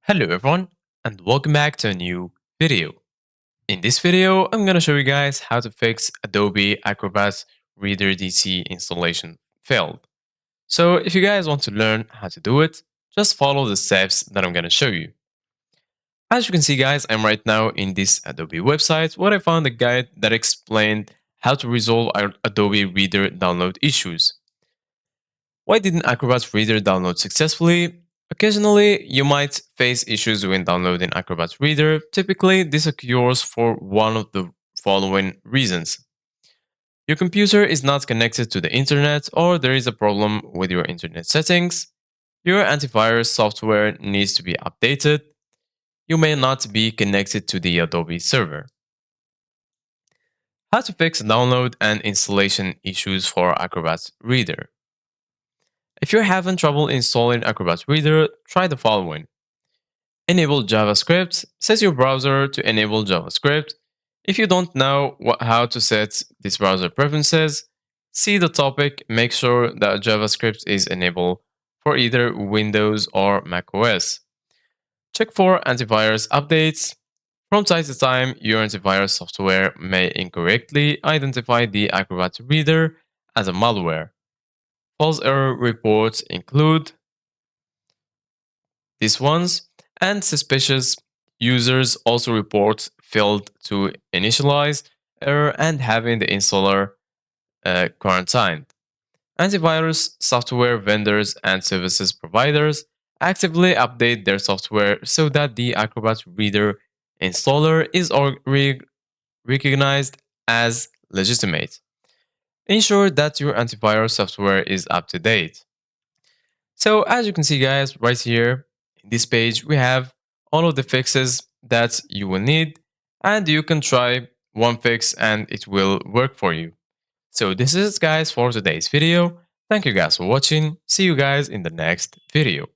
Hello everyone and welcome back to a new video. In this video, I'm going to show you guys how to fix Adobe Acrobat Reader DC installation failed. So if you guys want to learn how to do it, just follow the steps that I'm going to show you. As you can see guys, I'm right now in this Adobe website where I found a guide that explained how to resolve our Adobe Reader download issues. Why didn't Acrobat Reader download successfully? Occasionally, you might face issues when downloading Acrobat Reader. Typically, this occurs for one of the following reasons. Your computer is not connected to the internet, or there is a problem with your internet settings. Your antivirus software needs to be updated. You may not be connected to the Adobe server. How to fix download and installation issues for Acrobat Reader. If you're having trouble installing Acrobat Reader, try the following. Enable JavaScript. Set your browser to enable JavaScript. If you don't know how to set these browser preferences, see the topic, make sure that JavaScript is enabled for either Windows or macOS. Check for antivirus updates. From time to time, your antivirus software may incorrectly identify the Acrobat Reader as a malware. False error reports include these ones, and suspicious users also report failed to initialize error and having the installer quarantined. Antivirus software vendors and services providers actively update their software so that the Acrobat Reader installer is recognized as legitimate. Ensure that your antivirus software is up to date. So as you can see guys, right here in this page, we have all of the fixes that you will need, and you can try one fix and it will work for you. So this is it guys for today's video. Thank you guys for watching. See you guys in the next video.